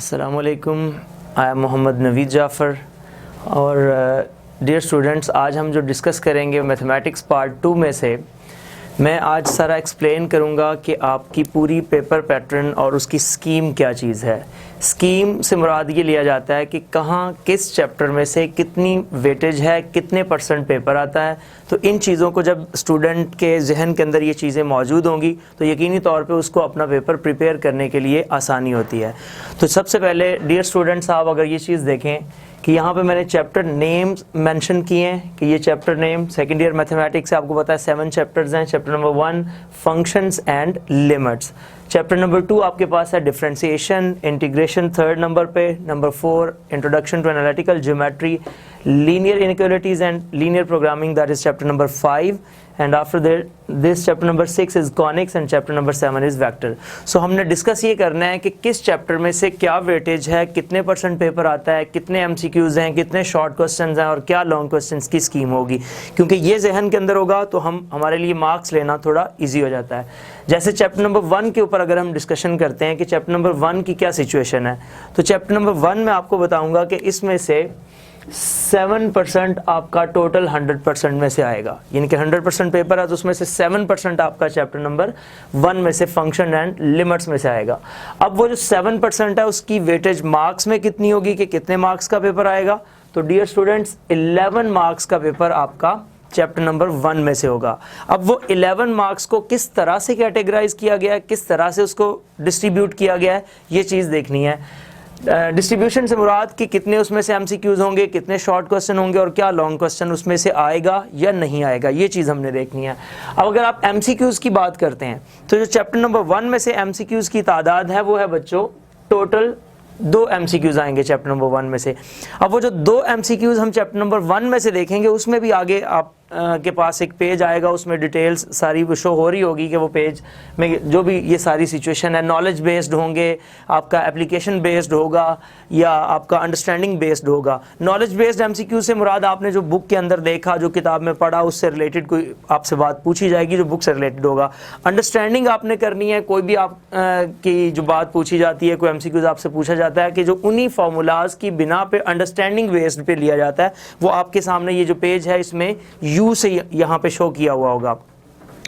अस्सलामुअलैकुम, I am Mohammad Naveed Jafar और dear students, आज हम जो डिस्कस करेंगे मैथमेटिक्स पार्ट 2 में से मैं आज सारा एक्सप्लेन करूंगा कि आपकी पूरी पेपर पैटर्न और उसकी स्कीम क्या चीज़ है। स्कीम से मुराद ये लिया जाता है कि कहाँ किस चैप्टर में से कितनी वेटेज है, कितने % पेपर आता है। तो इन चीज़ों को जब स्टूडेंट के जहन के अंदर ये चीज़ें मौजूद होंगी तो यकीनी तौर पे उसको अपना पेपर प्रिपेयर करने के लिए आसानी होती है। तो सबसे पहले डियर स्टूडेंट्स, आप अगर ये चीज़ देखें कि यहाँ पे मैंने चैप्टर नेम्स मेंशन किए हैं कि ये chapter name second year mathematics से आपको पता है 7 चैप्टर्स हैं। Chapter number 1 functions and limits, chapter number 2 आपके पास है डिफरेंशिएशन इंटीग्रेशन, थर्ड नंबर पे, number 4 introduction to analytical geometry, linear inequalities and linear programming, that is chapter number 5 and after this chapter number 6 is conics and chapter number 7 is vector। so हमने discuss ये करना है कि किस chapter में से क्या वेटेज है, कितने % पेपर आता है, कितने MCQs हैं, कितने शॉर्ट क्वेश्चंस हैं और क्या लॉन्ग क्वेश्चंस की स्कीम होगी। क्योंकि ये जहन के अंदर होगा तो हमारे लिए मार्क्स लेना थोड़ा ईजी हो जाता है। जैसे चैप्टर नंबर 1 के ऊपर अगर हम डिस्कशन करते हैं कि चैप्टर नंबर 1 की क्या सिचुएशन है, तो चैप्टर नंबर 1 में आपको बताऊँगा कि इसमें से 7% आपका टोटल 100% में से आएगा, यानी कि 100% पेपर है तो उसमें से 7% आपका चैप्टर नंबर 1 में से फंक्शन एंड लिमिट्स में से आएगा। अब वो जो 7% है उसकी वेटेज मार्क्स में कितनी होगी कि कितने मार्क्स का पेपर आएगा। तो डियर स्टूडेंट्स, 11 मार्क्स का पेपर आपका चैप्टर नंबर 1 में से होगा। अब वो 11 मार्क्स को किस तरह से कैटेगराइज किया गया है, किस तरह से उसको डिस्ट्रीब्यूट किया गया है, ये चीज़ देखनी है। डिस्ट्रीब्यूशन से मुराद कि कितने उसमें से MCQs होंगे, कितने शॉर्ट क्वेश्चन होंगे और क्या लॉन्ग क्वेश्चन उसमें से आएगा या नहीं आएगा, ये चीज़ हमने देखनी है। अब अगर आप MCQs की बात करते हैं तो जो चैप्टर नंबर 1 में से MCQs की तादाद है वो है बच्चों टोटल 2 MCQs आएंगे चैप्टर नंबर 1 में से। अब वो जो 2 MCQs हम चैप्टर नंबर 1 में से देखेंगे उसमें भी आगे आप के पास एक पेज आएगा, उसमें डिटेल्स सारी शो हो रही होगी कि वो पेज में जो भी ये सारी सिचुएशन है नॉलेज बेस्ड होंगे, आपका एप्लीकेशन बेस्ड होगा या आपका अंडरस्टैंडिंग बेस्ड होगा। नॉलेज बेस्ड MCQ से मुराद आपने जो बुक के अंदर देखा, जो किताब में पढ़ा, उससे रिलेटेड कोई आपसे बात पूछी जाएगी जो बुक से रिलेटेड होगा। अंडरस्टैंडिंग आपने करनी है, कोई भी आप की जो बात पूछी जाती है, कोई MCQs आपसे पूछा जाता है कि जो उन्हीं फार्मूलाज की बिना पे अंडरस्टैंडिंग बेस्ड पे लिया जाता है, वो आपके सामने ये जो पेज है इसमें यू से यहाँ पे शो किया हुआ होगा।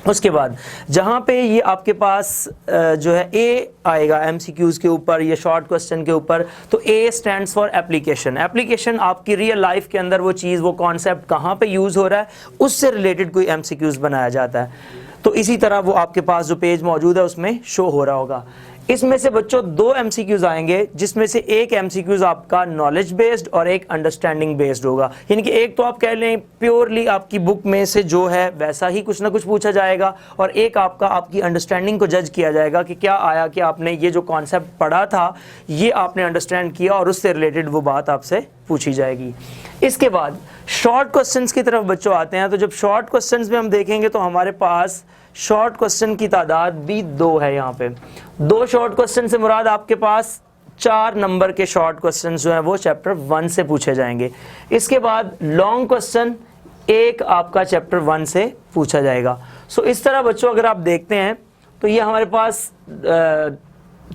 उसके बाद जहाँ पे ये आपके पास जो है ए आएगा MCQs के ऊपर या शॉर्ट क्वेश्चन के ऊपर, तो ए स्टैंड्स फॉर एप्लीकेशन। एप्लीकेशन आपकी रियल लाइफ के अंदर वो चीज़, वो कॉन्सेप्ट कहाँ पे यूज़ हो रहा है, उससे रिलेटेड कोई MCQs बनाया जाता है। तो इसी तरह वो आपके पास जो पेज मौजूद है उसमें शो हो रहा होगा। इसमें से बच्चों 2 MCQs आएंगे जिसमें से एक MCQs आपका नॉलेज बेस्ड और एक अंडरस्टैंडिंग बेस्ड होगा। यानी कि एक तो आप कह लें प्योरली आपकी बुक में से जो है वैसा ही कुछ ना कुछ पूछा जाएगा, और एक आपका आपकी अंडरस्टैंडिंग को जज किया जाएगा कि क्या आया कि आपने ये जो कॉन्सेप्ट पढ़ा था ये आपने अंडरस्टैंड किया और उससे रिलेटेड वो बात आपसे पूछी जाएगी। इसके बाद शॉर्ट क्वेश्चंस की तरफ बच्चों आते हैं। तो जब शॉर्ट क्वेश्चंस में हम देखेंगे तो हमारे पास शॉर्ट क्वेश्चन की तादाद भी 2 है। यहाँ पे 2 शॉर्ट क्वेश्चन से मुराद आपके पास 4 नंबर के शॉर्ट क्वेश्चन जो हैं वो चैप्टर 1 से पूछे जाएंगे। इसके बाद लॉन्ग क्वेश्चन एक आपका चैप्टर 1 से पूछा जाएगा। सो इस तरह बच्चों अगर आप देखते हैं तो ये हमारे पास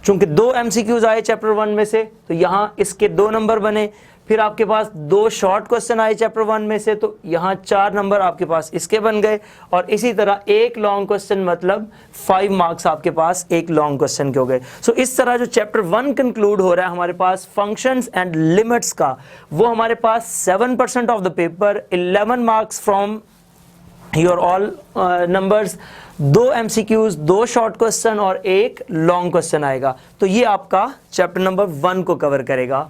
चूंकि 2 MCQs आए चैप्टर 1 में से तो यहाँ इसके 2 नंबर बने। फिर आपके पास 2 शॉर्ट क्वेश्चन आए चैप्टर 1 में से तो यहाँ 4 नंबर आपके पास इसके बन गए, और इसी तरह एक लॉन्ग क्वेश्चन मतलब 5 मार्क्स आपके पास एक लॉन्ग क्वेश्चन के हो गए। सो इस तरह जो चैप्टर 1 कंक्लूड हो रहा है हमारे पास फंक्शंस एंड लिमिट्स का, वो हमारे पास 7% of the paper, 11 marks from your all numbers, 2 MCQs, 2 short question और एक लॉन्ग क्वेश्चन आएगा। तो ये आपका चैप्टर नंबर 1 को कवर करेगा।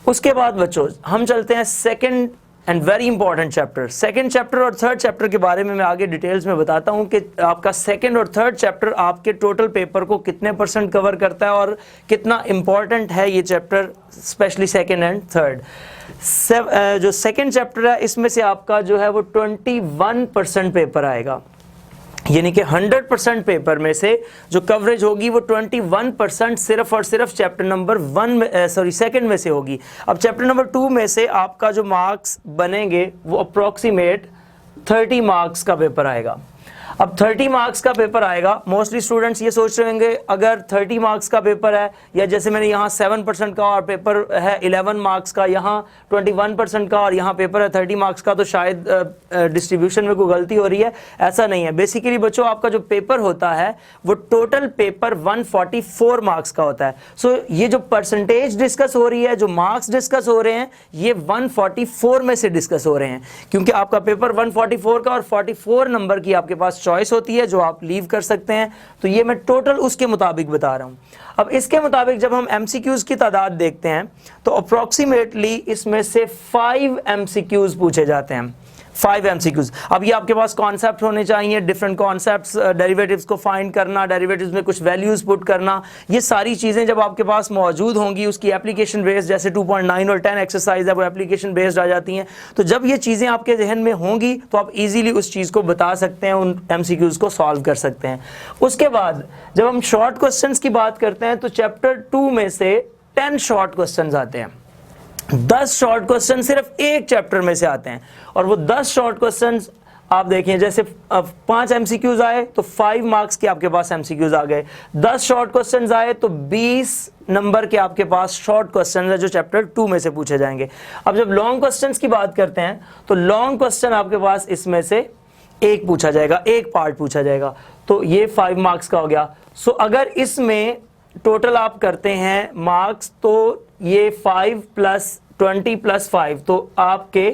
उसके बाद बच्चों हम चलते हैं second and very important chapter. Second chapter और थर्ड चैप्टर के बारे में मैं आगे डिटेल्स में बताता हूं कि आपका सेकंड और थर्ड चैप्टर आपके टोटल पेपर को कितने % कवर करता है और कितना इंपॉर्टेंट है ये chapter, specially second and third. जो सेकंड चैप्टर है इसमें से आपका जो है वो 21% पेपर आएगा, यानी कि 100% पेपर में से जो कवरेज होगी वो 21% सिर्फ और सिर्फ चैप्टर नंबर 2 में से होगी। अब चैप्टर नंबर 2 में से आपका जो मार्क्स बनेंगे वो अप्रॉक्सीमेट 30 मार्क्स का पेपर आएगा। अब 30 मार्क्स का पेपर आएगा। मोस्टली स्टूडेंट्स ये सोच रहे होंगे अगर 30 मार्क्स का पेपर है, या जैसे मैंने यहाँ 7% का और पेपर है 11 मार्क्स का, यहाँ 21% का और यहाँ पेपर है 30 मार्क्स का, तो शायद डिस्ट्रीब्यूशन में कोई गलती हो रही है। ऐसा नहीं है। बेसिकली बच्चों आपका जो पेपर होता है वो टोटल पेपर 144 मार्क्स का होता है। सो ये जो परसेंटेज डिस्कस हो रही है, जो मार्क्स डिस्कस हो रहे हैं, ये 144 में से डिस्कस हो रहे हैं, क्योंकि आपका पेपर 144 का और 44 नंबर की आपके पास चॉइस होती है जो आप लीव कर सकते हैं। तो ये मैं टोटल उसके मुताबिक बता रहा हूं। अब इसके मुताबिक जब हम एमसीक्यूज की तादाद देखते हैं तो अप्रोक्सीमेटली इसमें से 5 एमसीक्यूज पूछे जाते हैं। 5 एमसीक्यूज। अब ये आपके पास कॉन्सेप्ट होने चाहिए, डिफरेंट कॉन्सेप्ट्स, डेरिवेटिव्स को फाइंड करना, डेरिवेटिव्स में कुछ वैल्यूज पुट करना, ये सारी चीज़ें जब आपके पास मौजूद होंगी, उसकी एप्लीकेशन बेस्ड, जैसे 2.9 और 10 एक्सरसाइज है वो एप्लीकेशन बेस्ड आ जाती हैं। तो जब ये चीज़ें आपके जहन में होंगी तो आप इजीली उस चीज़ को बता सकते हैं, उन एमसीक्यूज को सॉल्व कर सकते हैं। उसके बाद जब हम शॉर्ट क्वेश्चंस की बात करते हैं तो चैप्टर 2 में से 10 शॉर्ट क्वेश्चंस आते हैं। 10 शॉर्ट क्वेश्चन सिर्फ एक चैप्टर में से आते हैं, और वो 10 शॉर्ट क्वेश्चंस आप देखें, जैसे 5 एमसीक्यूज आए तो 5 मार्क्स के आपके पास एमसीक्यूज आ गए। 10 शॉर्ट क्वेश्चंस आए तो 20 नंबर के आपके पास शॉर्ट क्वेश्चन है जो चैप्टर 2 में से पूछे जाएंगे। अब जब लॉन्ग क्वेश्चंस की बात करते हैं तो लॉन्ग क्वेश्चन आपके पास इसमें से एक पूछा जाएगा, एक पार्ट पूछा जाएगा, तो ये 5 मार्क्स का हो गया। सो अगर इसमें टोटल आप करते हैं मार्क्स तो ये 5 + 20 + 5, तो आपके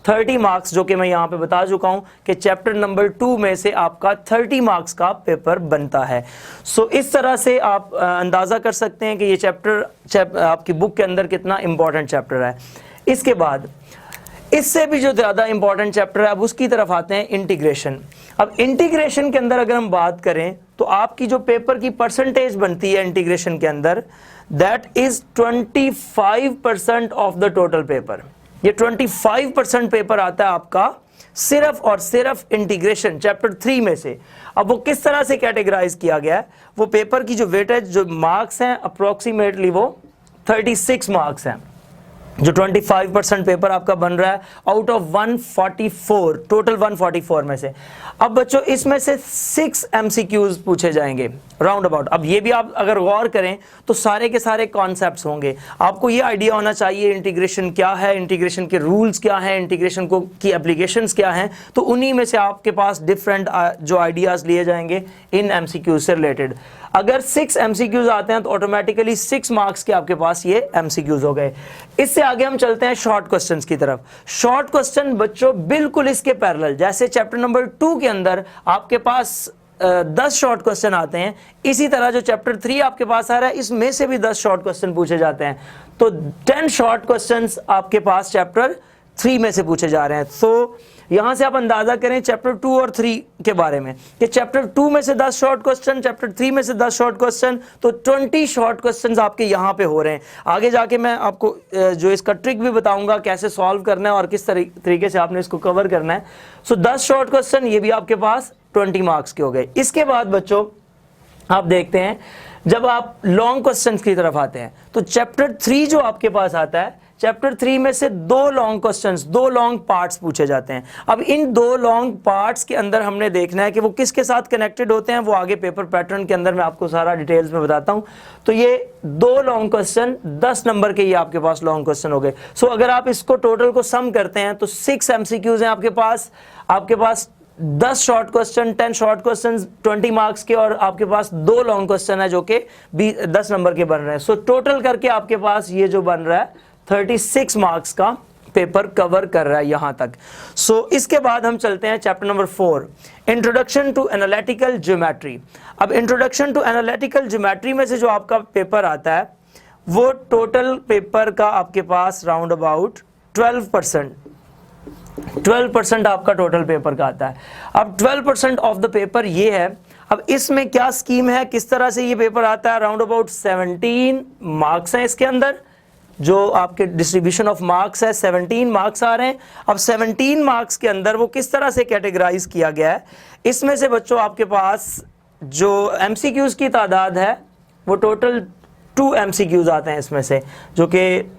30 मार्क्स, जो कि मैं यहाँ पे बता चुका हूँ कि चैप्टर नंबर 2 में से आपका 30 मार्क्स का पेपर बनता है। सो इस तरह से आप अंदाज़ा कर सकते हैं कि ये चैप्टर आपकी बुक के अंदर कितना इंपॉर्टेंट चैप्टर है। इसके बाद इससे भी जो ज़्यादा इंपॉर्टेंट चैप्टर है, अब उसकी तरफ आते हैं, इंटीग्रेशन। अब इंटीग्रेशन के अंदर अगर हम बात करें तो आपकी जो पेपर की परसेंटेज बनती है इंटीग्रेशन के अंदर, that is 25% of the total paper. ये 25% पेपर आता है आपका सिर्फ और सिर्फ इंटीग्रेशन चैप्टर 3 में से। अब वो किस तरह से कैटेगराइज किया गया है, वो पेपर की जो वेटेज, जो मार्क्स हैं, अप्रोक्सीमेटली वो 36 मार्क्स हैं, जो 25% पेपर आपका बन रहा है आउट ऑफ 144, टोटल 144 में से। अब बच्चों इसमें से 6 एमसीक्यूज पूछे जाएंगे राउंड अबाउट। अब ये भी आप अगर गौर करें तो सारे के सारे कॉन्सेप्ट्स होंगे। आपको ये आइडिया होना चाहिए इंटीग्रेशन क्या है, इंटीग्रेशन के रूल्स क्या हैं, इंटीग्रेशन को की एप्लीकेशंस क्या हैं, तो उन्हीं में से आपके पास डिफरेंट जो आइडियाज़ लिए जाएंगे इन एमसीक्यूज से रिलेटेड। अगर 6 एमसीक्यूज आते हैं तो ऑटोमेटिकली 6 मार्क्स के आपके पास ये एमसीक्यूज हो गए। इससे आगे हम चलते हैं शॉर्ट क्वेश्चंस की तरफ। शॉर्ट क्वेश्चन बच्चों बिल्कुल इसके पैरेलल, जैसे चैप्टर नंबर 2 के अंदर आपके पास 10 शॉर्ट क्वेश्चन आते हैं, इसी तरह जो चैप्टर 3 आपके पास आ रहा है इसमें से भी 10 शॉर्ट क्वेश्चन पूछे जाते हैं। तो 10 शॉर्ट क्वेश्चंस आपके पास चैप्टर 3 में से पूछे जा रहे हैं। तो यहां से आप अंदाजा करें चैप्टर 2 और 3 के बारे में कि चैप्टर 2 में से 10 शॉर्ट क्वेश्चन, चैप्टर 3 में से 10 शॉर्ट क्वेश्चन, तो 20 शॉर्ट क्वेश्चंस आपके यहां पे हो रहे हैं। आगे जाके मैं आपको जो इसका ट्रिक भी बताऊंगा कैसे सॉल्व करना है और किस तरीके से आपने इसको कवर करना है। सो 10 शॉर्ट क्वेश्चन, ये भी आपके पास 20 मार्क्स के हो गए। इसके बाद बच्चों आप देखते हैं जब आप लॉन्ग क्वेश्चन की तरफ आते हैं तो चैप्टर 3 जो आपके पास आता है, चैप्टर 3 में से 2 लॉन्ग क्वेश्चंस, 2 लॉन्ग पार्ट्स पूछे जाते हैं। अब इन 2 लॉन्ग पार्ट्स के अंदर हमने देखना है कि वो किसके साथ कनेक्टेड होते हैं, वो आगे पेपर पैटर्न के अंदर मैं आपको सारा डिटेल्स में बताता हूं। तो ये 2 लॉन्ग क्वेश्चन 10 नंबर के ये आपके पास लॉन्ग क्वेश्चन हो गए। सो अगर आप इसको टोटल को सम करते हैं तो 6 एमसीक्यूज हैं आपके पास 10 short question, 10 short question 20 marks के, और आपके पास 2 लॉन्ग क्वेश्चन है जो कि 10 नंबर के बन रहे हैं। सो टोटल करके आपके पास ये जो बन रहा है 36 मार्क्स का पेपर कवर कर रहा है यहां तक। सो इसके बाद हम चलते हैं chapter number 4, introduction to analytical geometry. अब इंट्रोडक्शन टू एनालिटिकल ज्योमेट्री में से जो आपका पेपर आता है वो टोटल पेपर का आपके पास राउंड अबाउट 12% आपका टोटल पेपर का आता है। अब 12% ऑफ द पेपर ये है। अब इसमें क्या स्कीम है, किस तरह से ये पेपर आता है, राउंड अबाउट 17 मार्क्स हैं इसके अंदर, जो आपके डिस्ट्रीब्यूशन ऑफ मार्क्स है 17 मार्क्स आ रहे हैं। अब 17 मार्क्स के अंदर वो किस तरह से कैटेगराइज किया गया है, इसमें से बच्चों आपके पास जो एमसीक्यूज की तादाद है वो टोटल 2 एमसीक्यूज आते हैं इसमें से, जो कि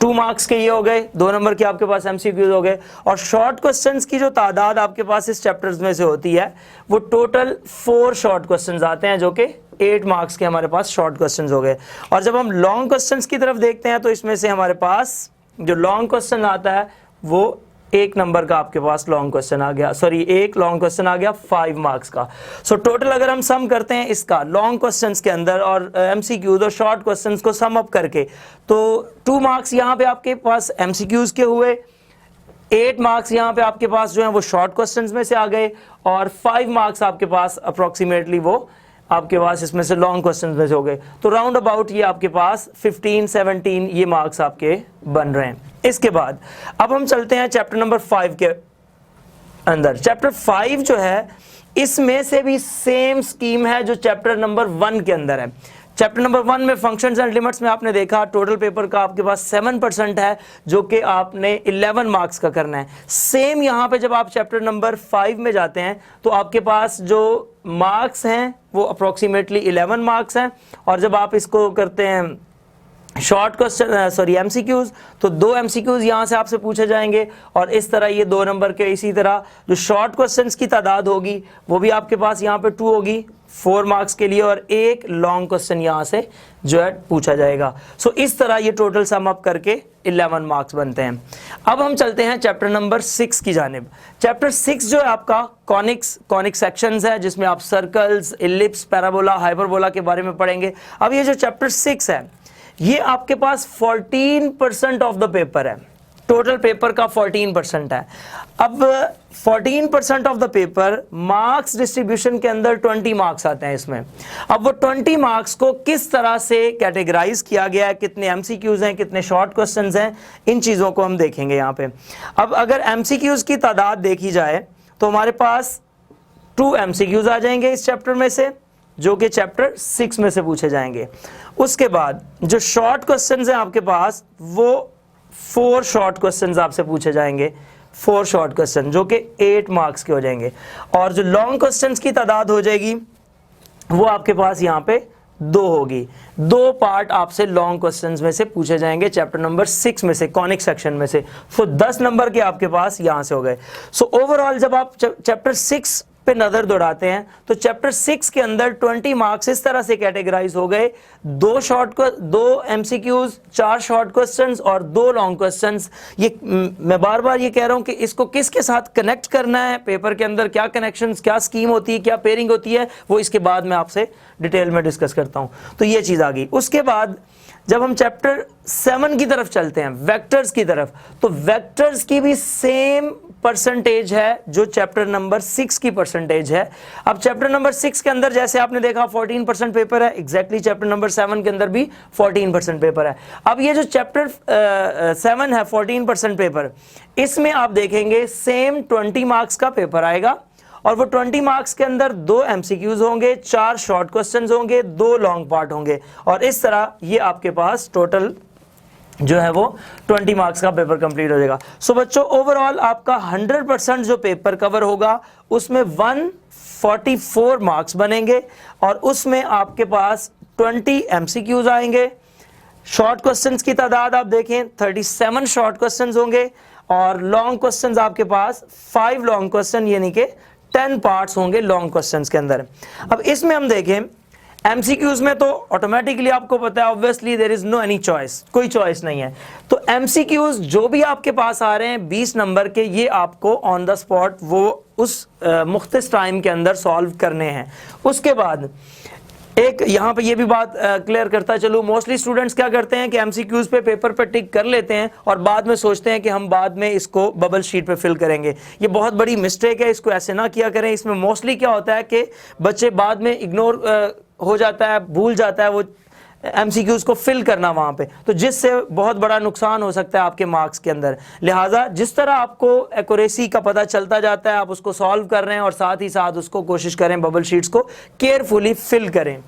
2 मार्क्स के ये हो गए, 2 नंबर के आपके पास एमसीक्यूज हो गए। और शॉर्ट क्वेश्चंस की जो तादाद आपके पास इस चैप्टर्स में से होती है वो टोटल 4 शॉर्ट क्वेश्चंस आते हैं, जो कि 8 मार्क्स के हमारे पास शॉर्ट क्वेश्चंस हो गए। और जब हम लॉन्ग क्वेश्चंस की तरफ देखते हैं तो इसमें से हमारे पास जो लॉन्ग क्वेश्चन आता है वो 1 नंबर का आपके पास लॉन्ग क्वेश्चन आ गया, सॉरी 1 लॉन्ग क्वेश्चन आ गया 5 मार्क्स का। सो टोटल अगर हम सम करते हैं इसका लॉन्ग क्वेश्चंस के अंदर और एमसीक्यूज और शॉर्ट क्वेश्चंस को सम अप करके, तो 2 मार्क्स यहाँ पे आपके पास एमसीक्यूज के हुए, 8 मार्क्स यहाँ पे आपके पास जो है वो शॉर्ट क्वेश्चंस में से आ गए, और 5 मार्क्स आपके पास अप्रोक्सीमेटली वो आपके पास इसमें से लॉन्ग क्वेश्चंस में से हो गए। तो राउंड अबाउट ये आपके पास 15-17 ये मार्क्स आपके बन रहे हैं। इसके बाद अब हम चलते हैं चैप्टर नंबर 5 के अंदर। चैप्टर 5 जो है इसमें से भी सेम स्कीम है जो चैप्टर नंबर 1 के अंदर है। चैप्टर नंबर 1 में फंक्शंस एंड लिमिट्स में आपने देखा टोटल पेपर का आपके पास 7% है, जो कि आपने 11 मार्क्स का करना है। सेम यहाँ पे जब आप चैप्टर नंबर 5 में जाते हैं तो आपके पास जो मार्क्स हैं वो अप्रोक्सीमेटली 11 मार्क्स हैं, और जब आप इसको करते हैं शॉर्ट क्वेश्चन सॉरी एमसीक्यूज, तो 2 एमसीक्यूज यहाँ से आपसे पूछे जाएंगे, और इस तरह ये 2 नंबर के। इसी तरह जो शॉर्ट क्वेश्चंस की तादाद होगी वो भी आपके पास यहाँ पे 2 होगी 4 मार्क्स के लिए, और 1 लॉन्ग क्वेश्चन यहाँ से जो है पूछा जाएगा। सो इस तरह ये टोटल सम अप करके 11 मार्क्स बनते हैं। अब हम चलते हैं चैप्टर नंबर 6 की जानिब। चैप्टर 6 जो है आपका कॉनिक सेक्शंस है, जिसमें आप सर्कल्स, इलिप्स, पैराबोला, हाइपरबोला के बारे में पढ़ेंगे। अब ये जो चैप्टर 6 है ये आपके पास 14% ऑफ द पेपर है, टोटल पेपर का 14% है। अब 14% of the paper marks distribution के अंदर 20 मार्क्स आते हैं इसमें। अब वो 20 मार्क्स को किस तरह से कैटेगराइज किया गया है, कितने एमसीक्यूज हैं, कितने शॉर्ट क्वेश्चंस हैं, इन चीज़ों को हम देखेंगे यहाँ पे। अब अगर एमसीक्यूज की तादाद देखी जाए तो हमारे पास 2 एमसीक्यूज आ जाएंगे इस चैप्टर में से, जो कि चैप्टर 6 में से पूछे जाएंगे। उसके बाद जो शॉर्ट क्वेश्चंस हैं आपके पास वो 4 शॉर्ट क्वेश्चंस आपसे पूछे जाएंगे, 4 शॉर्ट क्वेश्चन जो कि 8 मार्क्स के हो जाएंगे। और जो लॉन्ग क्वेश्चंस की तादाद हो जाएगी वो आपके पास यहाँ पे 2 होगी। 2 पार्ट आपसे लॉन्ग क्वेश्चंस में से पूछे जाएंगे चैप्टर नंबर 6 में से, कॉनिक सेक्शन में से। सो 10 नंबर के आपके पास यहाँ से हो गए। सो ओवरऑल जब आप चैप्टर 6 पे नजर दौड़ाते हैं तो चैप्टर 6 के अंदर 20 मार्क्स इस तरह से कैटेगराइज हो गए, 2 एमसीक्यूज, 4 शॉर्ट क्वेश्चंस और 2 लॉन्ग क्वेश्चंस। ये मैं बार बार ये कह रहा हूं कि इसको किसके साथ कनेक्ट करना है, पेपर के अंदर क्या कनेक्शंस, क्या स्कीम होती है, क्या पेयरिंग होती है, वो इसके बाद मैं आपसे डिटेल में डिस्कस करता हूं। तो ये चीज आ गई। उसके बाद जब हम चैप्टर 7 की तरफ चलते हैं, वेक्टर्स की तरफ, तो वेक्टर्स की भी सेम परसेंटेज है जो चैप्टर नंबर 6 की परसेंटेज है। अब चैप्टर नंबर 6 के अंदर जैसे आपने देखा 14% पेपर है, एग्जैक्टली चैप्टर नंबर 7 के अंदर भी 14% पेपर है। अब ये जो चैप्टर 7 है 14% पेपर, इसमें आप देखेंगे सेम 20 मार्क्स का पेपर आएगा, और वो 20 मार्क्स के अंदर 2 एमसीक्यूज होंगे, 4 शॉर्ट क्वेश्चंस होंगे, 2 लॉन्ग पार्ट होंगे, और इस तरह ये आपके पास टोटल जो है वो 20 मार्क्स का पेपर कंप्लीट हो जाएगा। सो बच्चों ओवरऑल आपका 100% जो पेपर कवर होगा उसमें 144 मार्क्स बनेंगे, और उसमें आपके पास 20 एमसीक्यूज आएंगे। शॉर्ट क्वेश्चंस की तादाद आप देखें 37 शॉर्ट क्वेश्चंस होंगे, और लॉन्ग क्वेश्चंस आपके पास 5 लॉन्ग क्वेश्चन यानी कि 10 पार्ट्स होंगे लॉन्ग क्वेश्चंस के अंदर। अब इसमें हम देखें एमसीक्यूज में तो ऑटोमेटिकली आपको पता है obviously there is no any choice, कोई चॉइस नहीं है। तो एमसीक्यूज जो भी आपके पास आ रहे हैं 20 नंबर के, ये आपको ऑन द स्पॉट वो उस मुख्तस टाइम के अंदर सॉल्व करने हैं। उसके बाद एक यहाँ पे ये भी बात क्लियर करता चलूँ, मोस्टली स्टूडेंट्स क्या करते हैं कि एमसीक्यूज पे पेपर पे टिक कर लेते हैं और बाद में सोचते हैं कि हम बाद में इसको बबल शीट पे फिल करेंगे। ये बहुत बड़ी मिस्टेक है, इसको ऐसे ना किया करें। इसमें मोस्टली क्या होता है कि बच्चे बाद में इग्नोर हो जाता है, भूल जाता है वो एमसीक्यूज को फिल करना वहां पे, तो जिससे बहुत बड़ा नुकसान हो सकता है आपके मार्क्स के अंदर। लिहाजा जिस तरह आपको एक्यूरेसी का पता चलता जाता है, आप उसको सॉल्व कर रहे हैं और साथ ही साथ उसको कोशिश करें बबल शीट्स को केयरफुली फिल करें।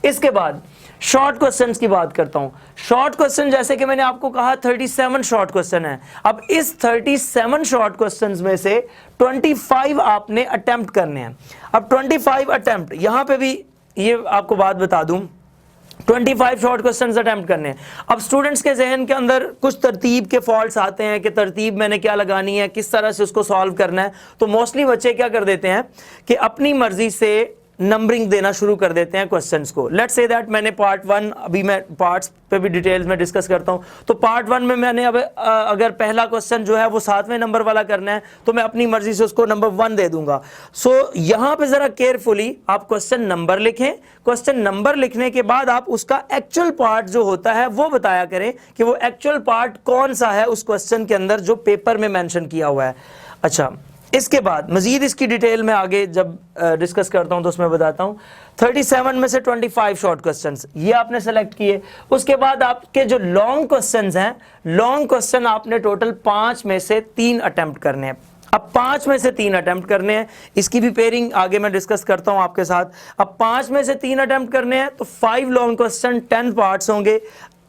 इसके बाद शॉर्ट क्वेश्चंस की बात करता हूं। शॉर्ट क्वेश्चन जैसे कि मैंने आपको कहा 37 शॉर्ट क्वेश्चन है। अब इस 37 शॉर्ट क्वेश्चंस में से 25 आपने अटेम्प्ट करने हैं। अब 25 अटेम्प्ट, यहां पे भी ये आपको बात बता दूं 25 शॉर्ट क्वेश्चंस अटेम्प्ट करने हैं। अब स्टूडेंट्स के जहन के अंदर कुछ तरतीब के फॉल्ट्स आते हैं कि तरतीब मैंने क्या लगानी है, किस तरह से उसको सॉल्व करना है। तो मोस्टली बच्चे क्या कर देते हैं कि अपनी मर्जी से नंबरिंग देना शुरू कर देते हैं क्वेश्चंस को। लेट्स से दैट मैंने पार्ट 1, अभी मैं पार्ट्स पे भी डिटेल्स में डिस्कस करता हूं, तो पार्ट 1 में मैंने अब अगर पहला क्वेश्चन जो है वो 7वें नंबर वाला करना है तो मैं अपनी मर्जी से उसको नंबर 1 दे दूंगा। सो यहां पे जरा केयरफुली आप क्वेश्चन नंबर लिखें। क्वेश्चन नंबर लिखने के बाद आप उसका एक्चुअल पार्ट जो होता है वो बताया करें कि वो एक्चुअल पार्ट कौन सा है उस क्वेश्चन के अंदर जो पेपर में मेंशन किया हुआ है। अच्छा, इसके बाद मजीद इसकी डिटेल में आगे जब डिस्कस करता हूं तो उसमें बताता हूं। 37 में से 25 शॉर्ट क्वेश्चंस ये आपने सेलेक्ट किए। उसके बाद आपके जो लॉन्ग क्वेश्चंस हैं, लॉन्ग क्वेश्चन आपने टोटल 5 में से 3 अटेम्प्ट करने हैं। अब 5 में से 3 अटेम्प्ट करने हैं, इसकी भी पेयरिंग आगे मैं डिस्कस करता हूं आपके साथ। अब 5 में से 3 अटेम्प्ट करने हैं तो 5 लॉन्ग क्वेश्चन 10 पार्ट्स होंगे।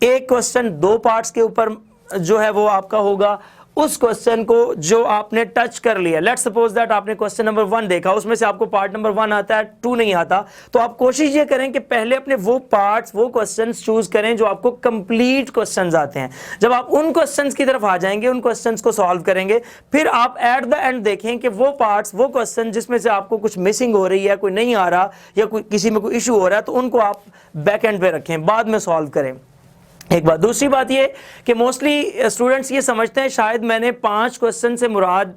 एक क्वेश्चन 2 पार्ट्स के ऊपर जो है वो आपका होगा। उस क्वेश्चन को जो आपने टच कर लिया, लेट्स सपोज दैट आपने क्वेश्चन नंबर 1 देखा, उसमें से आपको पार्ट नंबर 1 आता है, 2 नहीं आता, तो आप कोशिश ये करें कि पहले अपने वो पार्ट्स, वो क्वेश्चंस चूज करें जो आपको कंप्लीट क्वेश्चंस आते हैं। जब आप उन क्वेश्चंस की तरफ आ जाएंगे, उन क्वेश्चंस को सॉल्व करेंगे, फिर आप एट द एंड देखें कि वो पार्ट्स, वो क्वेश्चन जिसमें से आपको कुछ मिसिंग हो रही है, कोई नहीं आ रहा या कोई किसी में कोई इशू हो रहा है, तो उनको आप बैक एंड पे रखें, बाद में सॉल्व करें। एक बात। दूसरी बात ये कि मोस्टली स्टूडेंट्स ये समझते हैं शायद मैंने 5 क्वेश्चन से मुराद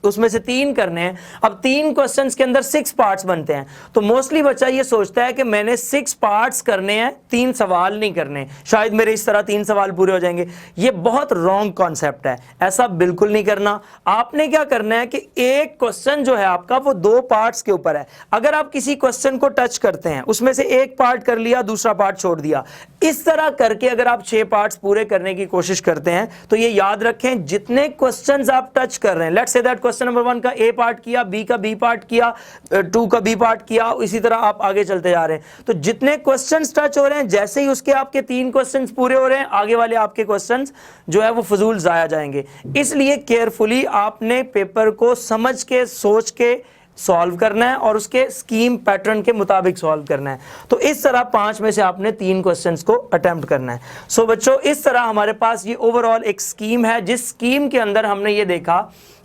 उसमें से 3 करने हैं। अब 3 क्वेश्चंस के अंदर 6 पार्ट्स बनते हैं, तो मोस्टली बच्चा ये सोचता है कि मैंने 6 पार्ट्स करने हैं, 3 सवाल नहीं करने, शायद मेरे इस तरह 3 सवाल पूरे हो जाएंगे। ये बहुत रॉन्ग कॉन्सेप्ट है, ऐसा बिल्कुल नहीं करना। आपने क्या करना है कि एक क्वेश्चन जो है आपका वो 2 पार्ट्स के ऊपर है। अगर आप किसी क्वेश्चन को टच करते हैं, उसमें से एक पार्ट कर लिया, दूसरा पार्ट छोड़ दिया, इस तरह करके अगर आप 6 पार्ट्स पूरे करने की कोशिश करते हैं तो ये याद रखें जितने क्वेश्चंस आप टच कर रहे हैं, let's say that question number 1 का ए पार्ट किया, बी का बी पार्ट किया, 2 का बी पार्ट किया, इसी तरह आप आगे चलते जा रहे हैं। तो जितने क्वेश्चंस टच हो रहे हैं, जैसे ही उसके आपके 3 क्वेश्चंस पूरे हो रहे हैं, आगे वाले आपके क्वेश्चंस जो है वो फजूल जाया जाएंगे। इसलिए केयरफुली आपने पेपर को समझ के, सोच के सॉल्व करना है और उसके स्कीम पैटर्न के मुताबिक सॉल्व करना है। तो इस तरह 5 में से आपने 3 क्वेश्चंस को अटेम्प्ट करना है। सो बच्चों, इस तरह हमारे पास ये ओवरऑल एक स्कीम है, जिस स्कीम के अंदर हमने ये देखा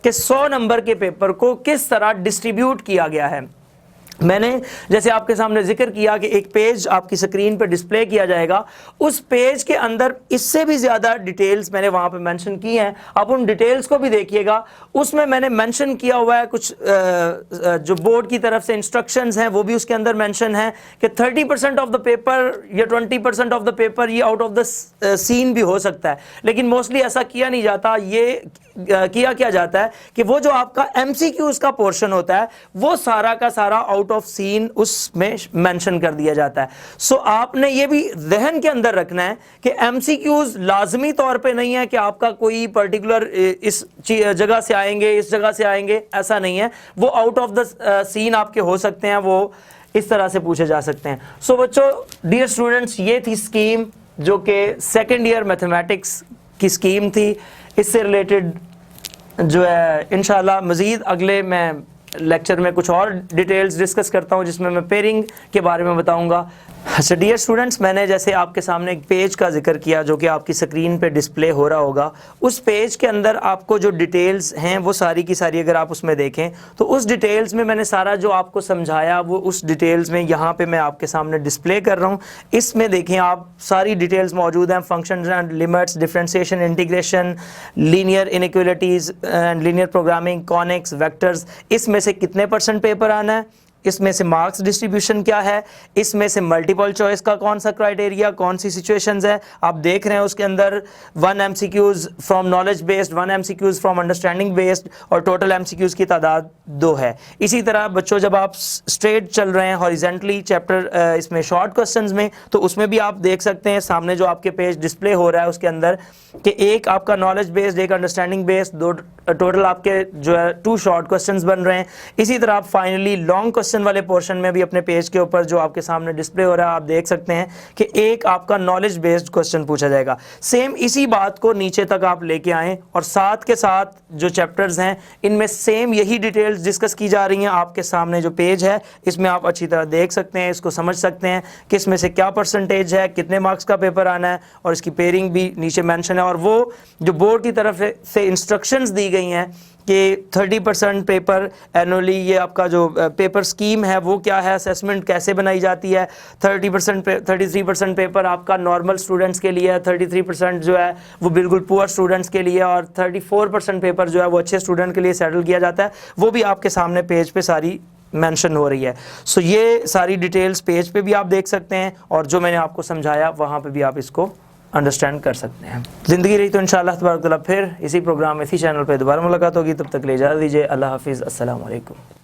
कि 100 नंबर के पेपर को किस तरह डिस्ट्रीब्यूट किया गया है। मैंने जैसे आपके सामने जिक्र किया कि एक पेज आपकी स्क्रीन पर डिस्प्ले किया जाएगा, उस पेज के अंदर इससे भी ज़्यादा डिटेल्स मैंने वहाँ पे मेंशन की हैं। आप उन डिटेल्स को भी देखिएगा। उसमें मैंने मेंशन किया हुआ है कुछ जो बोर्ड की तरफ से इंस्ट्रक्शंस हैं, वो भी उसके अंदर मेंशन है कि 30% ऑफ द पेपर या 20% ऑफ द पेपर ये आउट ऑफ द सीन भी हो सकता है, लेकिन मोस्टली ऐसा किया नहीं जाता। ये किया क्या जाता है कि वो जो आपका MCQs का पोर्शन होता है वो सारा का सारा आउट ऑफ सीन उसमें मेंशन कर दिया जाता है। सो आपने ये भी जहन के अंदर रखना है कि MCQs लाजमी तौर पे नहीं है कि आपका कोई पर्टिकुलर इस जगह से आएंगे, इस जगह से आएंगे, ऐसा नहीं है। वो आउट ऑफ द सीन आपके हो सकते हैं, वो इस तरह से पूछे जा सकते हैं। सो बच्चों, डियर स्टूडेंट्स, ये थी स्कीम जो कि सेकेंड ईयर मैथमेटिक्स की स्कीम थी। इससे रिलेटेड जो है इंशाल्लाह मज़ीद अगले मैं लेक्चर में कुछ और डिटेल्स डिस्कस करता हूं, जिसमें मैं पेयरिंग के बारे में बताऊंगा। अच्छा डियर स्टूडेंट्स, मैंने जैसे आपके सामने एक पेज का जिक्र किया जो कि आपकी स्क्रीन पे डिस्प्ले हो रहा होगा। उस पेज के अंदर आपको जो डिटेल्स हैं वो सारी की सारी अगर आप उसमें देखें तो उस डिटेल्स में मैंने सारा जो आपको समझाया वो उस डिटेल्स में यहाँ पे मैं आपके सामने डिस्प्ले कर रहा हूँ। इसमें देखें आप, सारी डिटेल्स मौजूद हैं, functions and limits, differentiation, integration, linear inequalities and linear programming, conics, vectors. इसमें से कितने % पेपर आना है, इसमें से मार्क्स डिस्ट्रीब्यूशन क्या है, इसमें से मल्टीपल चॉइस का कौन सा क्राइटेरिया, कौन सी सिचुएशंस है। आप देख रहे हैं उसके अंदर 1 MCQs from knowledge based, 1 MCQs from understanding based और टोटल MCQs की तादाद 2 है। इसी तरह बच्चों, जब आप स्ट्रेट चल रहे हैं हॉरिजेंटली चैप्टर इसमें शॉर्ट क्वेश्चंस में, तो उसमें भी आप देख सकते हैं सामने जो आपके पेज डिस्प्ले हो रहा है उसके अंदर कि एक आपका नॉलेज बेस्ड, एक अंडरस्टैंडिंग बेस्ड, 2 टोटल आपके जो है 2 शॉर्ट क्वेश्चंस बन रहे हैं। इसी तरह आप फाइनली लॉन्ग क्वेश्चन वाले पोर्शन में भी अपने पेज के ऊपर जो आपके सामने डिस्प्ले हो रहा है आप देख सकते हैं कि एक आपका नॉलेज बेस्ड क्वेश्चन पूछा जाएगा। सेम इसी बात को नीचे तक आप लेके आएँ और साथ के साथ जो चैप्टर्स हैं इनमें सेम यही डिटेल्स डिस्कस की जा रही हैं। आपके सामने जो पेज है इसमें आप अच्छी तरह देख सकते हैं, इसको समझ सकते हैं कि इसमें से क्या परसेंटेज है, कितने मार्क्स का पेपर आना है, और इसकी पेयरिंग भी नीचे मेंशन है। और वो जो बोर्ड की तरफ से इंस्ट्रक्शंस दी गई हैं कि 30% पेपर एनुअली, ये आपका जो पेपर स्कीम है वो क्या है, असेसमेंट कैसे बनाई जाती है, 33% पेपर आपका नॉर्मल स्टूडेंट्स के लिए है, 33% जो है वो बिल्कुल पुअर स्टूडेंट्स के लिए, और 34% पेपर जो है वो अच्छे स्टूडेंट के लिए सेटल किया जाता है। वो भी आपके सामने पेज पे सारी मेंशन हो रही है। सो ये सारी डिटेल्स पेज पे भी आप देख सकते हैं, और जो मैंने आपको समझाया वहाँ पे भी आप इसको अंडरस्टैंड कर सकते हैं। ज़िंदगी रही तो इंशाअल्लाह तबारक व तआला फिर इसी प्रोग्राम में इसी चैनल पे दोबारा मुलाकात होगी। तब तक ले इजाज़त दीजिए। अल्लाह हाफिज़। अस्सलाम वालेकुम।